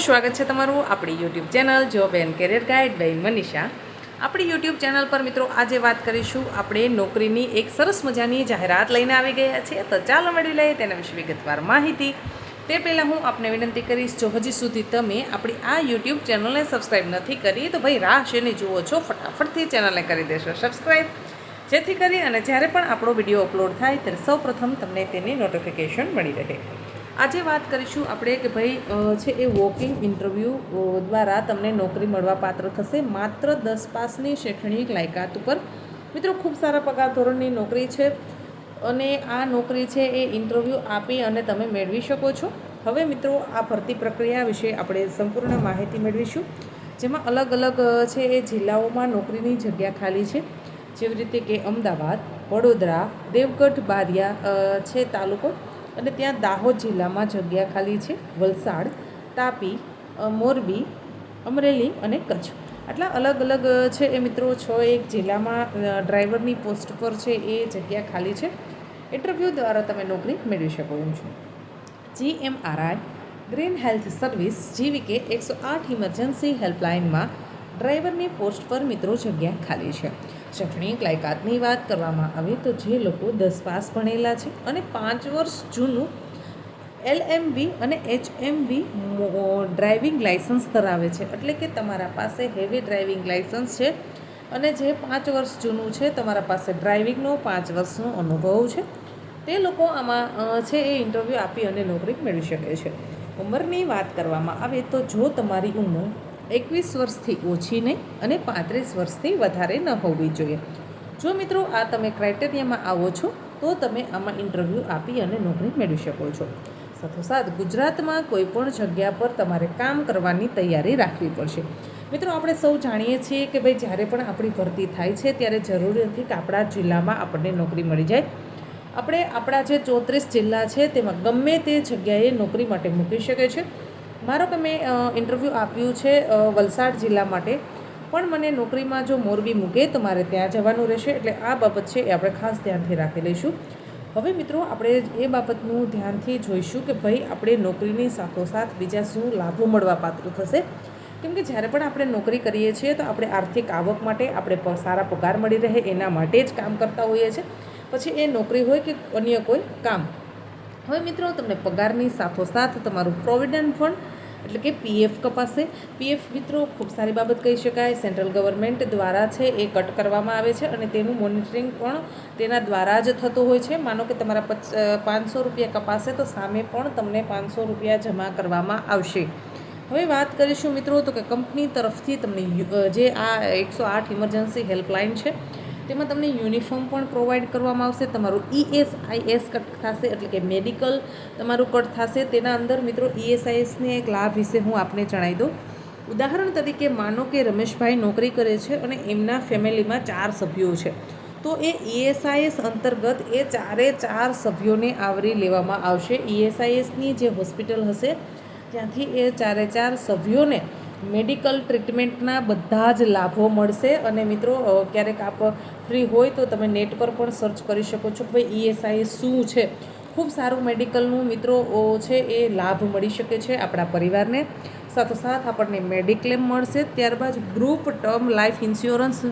સ્વાગત છે તમારું આપણી YouTube channel job and career guide by Manisha. આપણી યુટ્યુબ ચેનલ પર મિત્રો આજે વાત કરીશું આપણે નોકરીની એક સરસ મજાની જાહેરાત લઈને આવી ગયા છીએ। તો ચાલો મેળવી લઈએ તેના વિશે વિગતવાર માહિતી। તે પહેલાં હું આપને વિનંતી કરીશ, જો હજી સુધી તમે આપણી આ યુટ્યુબ ચેનલને સબસ્ક્રાઈબ નથી કરી તો ભાઈ રાહ શેની જુઓ છો, ફટાફટથી ચેનલને કરી દેશો સબસ્ક્રાઈબ, જેથી કરી અને જ્યારે પણ આપણો વિડીયો અપલોડ થાય ત્યારે સૌપ્રથમ તમને તેની નોટિફિકેશન મળી રહે। આજે વાત કરીશું આપણે કે ભાઈ છે એ વોકિંગ ઇન્ટરવ્યૂ દ્વારા તમને નોકરી મળવા પાત્ર થશે માત્ર 10 પાસની શૈક્ષણિક લાયકાત ઉપર। મિત્રો ખૂબ સારા પગાર ધોરણની નોકરી છે અને આ નોકરી છે એ ઇન્ટરવ્યૂ આપી અને તમે મેળવી શકો છો। હવે મિત્રો આ ભરતી પ્રક્રિયા વિશે આપણે સંપૂર્ણ માહિતી મેળવીશું, જેમાં અલગ અલગ છે એ જિલ્લાઓમાં નોકરીની જગ્યા ખાલી છે, જેવી રીતે કે અમદાવાદ, વડોદરા, દેવગઢ બારિયા છે તાલુકો, અને ત્યાં દાહોદ જિલ્લામાં જગ્યા ખાલી છે, વલસાડ, તાપી, મોરબી, અમરેલી અને કચ્છ, આટલા અલગ અલગ છે એ મિત્રો 6 જિલ્લામાં ડ્રાઈવરની પોસ્ટ પર છે એ જગ્યા ખાલી છે। ઇન્ટરવ્યૂ દ્વારા તમે નોકરી મેળવી શકો એમ છો। GMRI green health service GVK 108 emergency હેલ્પલાઇનમાં ડ્રાઈવરની પોસ્ટ પર મિત્રો જગ્યા ખાલી છે। શૈક્ષણિક લાયકાતની વાત કરવામાં આવે તો જે લોકો 10 પાસ ભણેલા છે અને 5 વર્ષ જૂનું LMV અને HMV ડ્રાઇવિંગ લાઇસન્સ ધરાવે છે, એટલે કે તમારા પાસે હેવી ડ્રાઇવિંગ લાઇસન્સ છે અને જે 5 વર્ષ જૂનું છે, તમારા પાસે ડ્રાઇવિંગનો 5 વર્ષનો અનુભવ છે, તે લોકો આમાં છે એ ઇન્ટરવ્યૂ આપી અને નોકરી મેળવી શકે છે। ઉંમરની વાત કરવામાં આવે તો જો તમારી ઉંમર 21 વર્ષથી ઓછી નહીં અને 35 વર્ષથી વધારે ન હોવી જોઈએ। જો મિત્રો આ તમે ક્રાઇટેરિયામાં આવો છો તો તમે આમાં ઇન્ટરવ્યૂ આપી અને નોકરી મેળવી શકો છો। સાથોસાથ ગુજરાતમાં કોઈ પણ જગ્યા પર તમારે કામ કરવાની તૈયારી રાખવી પડશે। મિત્રો આપણે સૌ જાણીએ છીએ કે ભાઈ જ્યારે પણ આપણી ભરતી થાય છે ત્યારે જરૂરી નથી કે આપણા જિલ્લામાં આપણને નોકરી મળી જાય। આપણે આપણા જે 34 જિલ્લા છે તેમાં ગમે તે જગ્યાએ નોકરી માટે મૂકી શકે છે। મારો કે મેં ઇન્ટરવ્યૂ આપ્યું છે વલસાડ જિલ્લા માટે, પણ મને નોકરીમાં જો મોરબી મૂકે તો મારે ત્યાં જવાનું રહેશે, એટલે આ બાબત છે એ આપણે ખાસ ધ્યાનથી રાખી લઈશું। હવે મિત્રો આપણે એ બાબતનું ધ્યાનથી જોઈશું કે ભાઈ આપણે નોકરીની સાથોસાથ બીજા શું લાભો મળવા પાત્ર થશે, કેમ કે જ્યારે પણ આપણે નોકરી કરીએ છીએ તો આપણે આર્થિક આવક માટે, આપણે સારા પગાર મળી રહે એના માટે જ કામ કરતા હોઈએ છીએ, પછી એ નોકરી હોય કે અન્ય કોઈ કામ। હવે મિત્રો તમને પગારની સાથોસાથ તમારું પ્રોવિડન્ટ ફંડ એટલે કે PF કપાશે। PF મિત્રો ખૂબ સારી બાબત કહી શકાય, સેન્ટ્રલ ગવર્મેન્ટ દ્વારા છે એ કટ કરવામાં આવે છે અને તેનું મોનિટરિંગ પણ તેના દ્વારા જ થતું હોય છે। માનો કે તમારા 500 રૂપિયા કપાશે તો સામે પણ તમને 500 રૂપિયા જમા કરવામાં આવશે। હવે વાત કરીશું મિત્રો તો કે કંપની તરફથી તમને જે આ 108 ઇમરજન્સી હેલ્પલાઇન છે તેમાં તમને યુનિફોર્મ પણ પ્રોવાઈડ કરવામાં આવશે, તમારું ESIS કટ થશે એટલે કે મેડિકલ તમારું કટ થશે। તેના અંદર મિત્રો ESISને એક લાભ વિશે હું આપને જણાવી દઉં। ઉદાહરણ તરીકે માનો કે રમેશભાઈ નોકરી કરે છે અને એમના ફેમિલીમાં 4 સભ્યો છે, તો એ ESIS અંતર્ગત એ 4 સભ્યોને આવરી લેવામાં આવશે। ESISની જે હોસ્પિટલ હશે ત્યાંથી એ 4 સભ્યોને મેડિકલ ટ્રીટમેન્ટના બધા જ લાભો મળશે। અને મિત્રો ક્યારેક આપ ફ્રી હોય તો તમે નેટ પર પણ સર્ચ કરી શકો છો કે ભાઈ ESIS શું છે। ખૂબ સારું મેડિકલનું મિત્રો છે એ લાભ મળી શકે છે આપણા પરિવારને, સાથોસાથ આપણને મેડિક્લેમ મળશે। ત્યારબાદ ગ્રુપ ટર્મ લાઈફ ઇન્સ્યોરન્સ,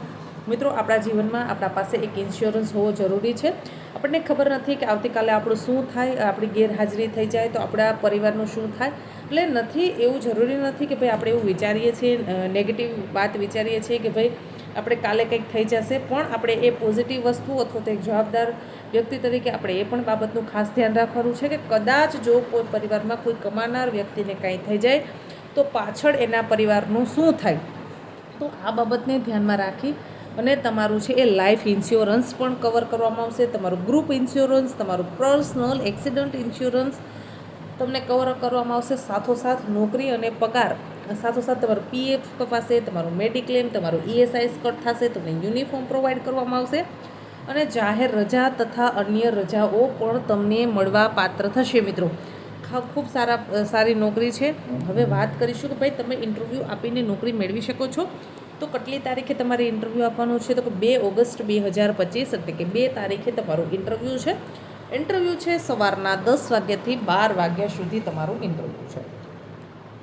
મિત્રો આપણા જીવનમાં આપણા પાસે એક ઇન્સ્યોરન્સ હોવો જરૂરી છે। આપણને ખબર નથી કે આવતીકાલે આપણું શું થાય, આપણી ગેરહાજરી થઈ જાય તો આપણા પરિવારનું શું થાય, એટલે નથી એવું જરૂરી નથી કે ભાઈ આપણે એવું વિચારીએ છીએ, નેગેટિવ વાત વિચારીએ છીએ કે ભાઈ આપણે કાલે કંઈક થઈ જશે, પણ આપણે એ પોઝિટિવ વસ્તુ અથવા તો એક જવાબદાર વ્યક્તિ તરીકે આપણે એ પણ બાબતનું ખાસ ધ્યાન રાખવાનું છે કે કદાચ જો કોઈ પરિવારમાં કોઈ કમાનાર વ્યક્તિને કાંઈ થઈ જાય તો પાછળ એના પરિવારનું શું થાય, તો આ બાબતને ધ્યાનમાં રાખી અને તમારું છે એ લાઈફ ઇન્સ્યોરન્સ પણ કવર કરવામાં આવશે। તમારું ગ્રુપ ઇન્સ્યોરન્સ, તમારું પર્સનલ એક્સિડન્ટ ઇન્સ્યોરન્સ તમને કવર કરવામાં આવશે। સાથોસાથ નોકરી અને પગાર સાથોસાથ તમારું PF કપાશે, તમારું મેડિક્લેમ, તમારું ESIS કટ થશે, તમને યુનિફોર્મ પ્રોવાઈડ કરવામાં આવશે અને જાહેર રજા તથા અન્ય રજાઓ પણ તમને મળવા પાત્ર થશે। મિત્રો ખૂબ સારી નોકરી છે। હવે વાત કરીશું કે ભાઈ તમે ઇન્ટરવ્યૂ આપીને નોકરી મેળવી શકો છો, તો કેટલી તારીખે તમારે ઇન્ટરવ્યૂ આપવાનું છે, તો કે 2 ઓગસ્ટ 2025 એટલે કે 2 તારીખે તમારું ઇન્ટરવ્યૂ છે। ઇન્ટરવ્યૂ છે સવારના 10 વાગ્યાથી 12 વાગ્યા સુધી તમારું ઇન્ટરવ્યૂ છે।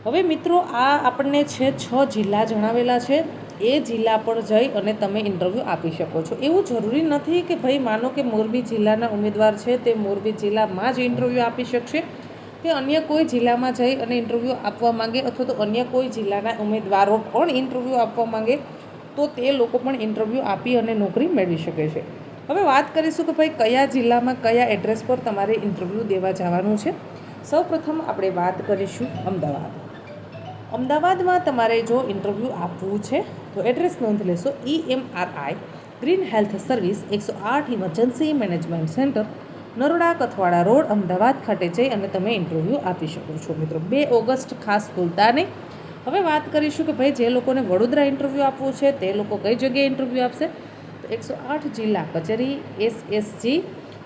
હવે મિત્રો આ આપણને છે 6 જિલ્લા જણાવેલા છે. એ જિલ્લા પર જઈ અને તમે ઇન્ટરવ્યૂ આપી શકો છો. એવું જરૂરી નથી કે ભાઈ માનો કે મોરબી જિલ્લાના ઉમેદવાર છે તે મોરબી જિલ્લામાં જ ઇન્ટરવ્યૂ આપી શકશે, કે અન્ય કોઈ જિલ્લામાં જઈ અને ઇન્ટરવ્યૂ આપવા માંગે અથવા તો અન્ય કોઈ જિલ્લાના ઉમેદવારો પણ ઇન્ટરવ્યૂ આપવા માંગે તો તે લોકો પણ ઇન્ટરવ્યૂ આપી અને નોકરી મેળવી શકે છે. હવે વાત કરીશું કે ભાઈ કયા જિલ્લામાં કયા એડ્રેસ પર તમારે ઇન્ટરવ્યૂ દેવા જવાનું છે. સૌપ્રથમ આપણે વાત કરીશું અમદાવાદ. અમદાવાદમાં તમારે જો ઇન્ટરવ્યૂ આપવું છે તો એડ્રેસ નોંધ લેશો. EMRI green health service 108 emergency management centre, Naroda Kathwada road, Ahmedabad ખાતે જઈ અને તમે ઇન્ટરવ્યૂ આપી શકો છો. મિત્રો 2 ઓગસ્ટ ખાસ ભૂલતા નહીં. હવે વાત કરીશું કે ભાઈ જે લોકોને વડોદરા ઇન્ટરવ્યૂ આપવું છે તે લોકો કઈ જગ્યાએ ઇન્ટરવ્યૂ આપશે. તો 108 જિલ્લા કચેરી SSG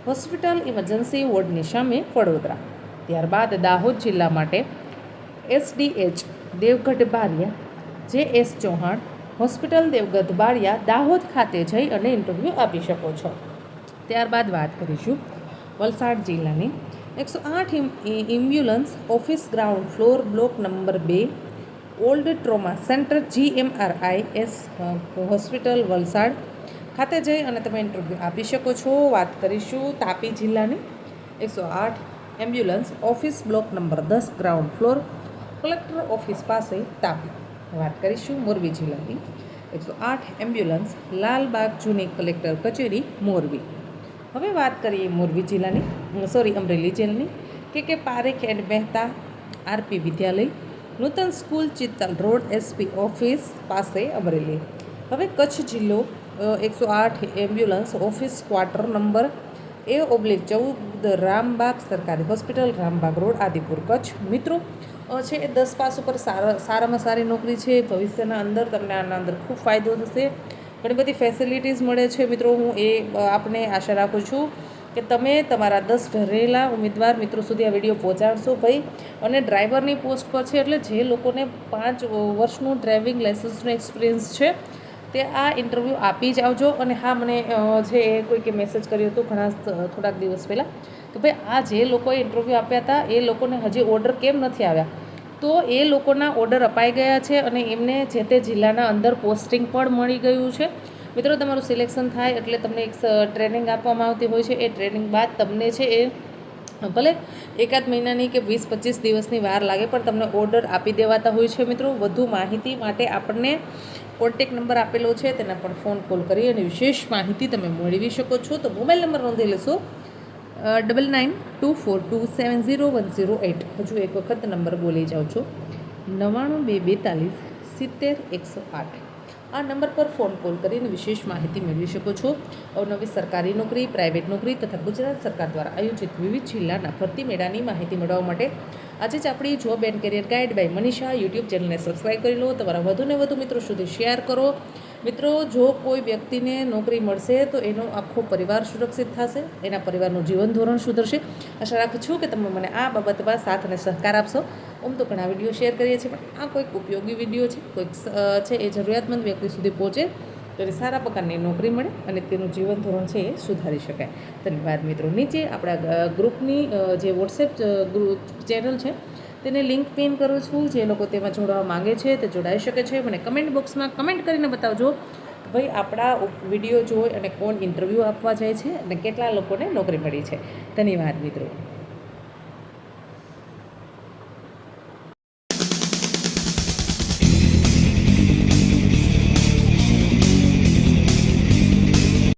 હોસ્પિટલ ઇમરજન્સી વોર્ડની સામે વડોદરા. ત્યારબાદ દાહોદ જિલ્લા માટે SDH Devgadh Bariya JS Chauhan hospital Devgadh Bariya Dahod ખાતે જઈ અને ઇન્ટરવ્યૂ આપી શકો છો. ત્યારબાદ વાત કરીશું વલસાડ જિલ્લાની 108 ambulance office ground floor block number 2 old trauma centre GMRIS hospital Valsad ખાતે જઈ અને તમે ઇન્ટરવ્યૂ આપી શકો છો. વાત કરીશું તાપી જિલ્લાની 108 ambulance office block number 10 ground floor collector office પાસે તાપી. વાત કરીશું મોરબી જિલ્લાની 108 એમ્બ્યુલન્સ લાલબાગ જૂની કલેક્ટર કચેરી મોરબી. હવે વાત કરીએ મોરબી જિલ્લાની અમરેલી જિલ્લાની કે Parekh and Mehta RP Vidyalaya Nutan school Chital road SP office પાસે અમરેલી. હવે કચ્છ જિલ્લો 108 ambulance office quarter number A/14 Rambagh સરકારી હોસ્પિટલ રામબાગ રોડ આદિપુર કચ્છ. મિત્રો છે એ 10 પાસ ઉપર સારામાં સારી નોકરી છે. ભવિષ્યના અંદર તમને આના અંદર ખૂબ ફાયદો થશે, ઘણી બધી ફેસિલિટીઝ મળે છે. મિત્રો હું આપને આશા રાખું છું કે તમે તમારા 10 ભરેલા ઉમેદવાર મિત્રો સુધી આ વિડીયો પહોંચાડશો ભાઈ. અને ડ્રાઈવરની પોસ્ટ પર છે એટલે જે લોકોને 5 વર્ષનું ડ્રાઇવિંગ લાઇસન્સનો એક્સપિરિયન્સ છે તે આ ઇન્ટરવ્યૂ આપી જ આવજો. અને હા, મને છે એ કોઈકે મેસેજ કર્યો હતો થોડાક દિવસ પહેલાં કે ભાઈ આ જે લોકોએ ઇન્ટરવ્યૂ આપ્યા હતા એ લોકોને હજી ઓર્ડર કેમ નથી આવ્યા. તો એ લોકોના ઓર્ડર અપાઈ ગયા છે અને એમને જે તે જિલ્લાના અંદર પોસ્ટિંગ પણ મળી ગયું છે. મિત્રો તમારું સિલેક્શન થાય એટલે તમને એક ટ્રેનિંગ આપવામાં આવતી હોય છે. એ ટ્રેનિંગ બાદ તમને છે એ ભલે એકાદ મહિનાની કે 20-25 દિવસની વાર લાગે પણ તમને ઓર્ડર આપી દેવાતા હોય છે. મિત્રો વધુ માહિતી માટે આપણને કોન્ટેક નંબર આપેલો છે તેના પર ફોન કોલ કરી અને વિશેષ માહિતી તમે મેળવી શકો છો. તો મોબાઈલ નંબર નોંધી લેશો 9924270108. હજુ એક વખત નંબર બોલી જાઉં છું 992242 70 108. આ નંબર પર ફોન કોલ કરીને વિશેષ માહિતી મેળવી શકો છો. અવનવી સરકારી નોકરી, પ્રાઇવેટ નોકરી તથા ગુજરાત સરકાર દ્વારા આયોજિત વિવિધ જિલ્લાના ભરતી મેળાની માહિતી મેળવવા માટે આજે જ આપણી job and career guide by Manisha YouTube ચેનલને સબસ્ક્રાઈબ કરી લો. તમારા વધુને વધુ મિત્રો સુધી શેર કરો. મિત્રો જો કોઈ વ્યક્તિને નોકરી મળશે તો એનો આખો પરિવાર સુરક્ષિત થશે, એના પરિવારનું જીવન ધોરણ સુધરશે. આશા રાખું છું કે તમે મને આ બાબતમાં સાથ અને સહકાર આપશો. તો ઘણા વિડીયો શેર કરીએ છીએ પણ આ કોઈક ઉપયોગી વિડીયો છે, કોઈક છે એ જરૂરિયાતમંદ વ્યક્તિ સુધી પહોંચે તો એને સારા પ્રકારની નોકરી મળે અને તેનું જીવન ધોરણ છે એ સુધારી શકાય. ધન્યવાદ મિત્રો. નીચે આપણા ગ્રુપની જે વોટ્સએપ ગ્રુપ ચેનલ છે તેને લિંક પિન કરું છું. જે લોકો તેમાં જોડાવા માંગે છે તે જોડાઈ શકે છે. મને કમેન્ટ બોક્સમાં કમેન્ટ કરીને બતાવજો ભાઈ આપણા વિડીયો જોઈ અને કોણ ઇન્ટરવ્યૂ આપવા જાય છે અને કેટલા લોકોને નોકરી મળી છે. ધન્યવાદ મિત્રો.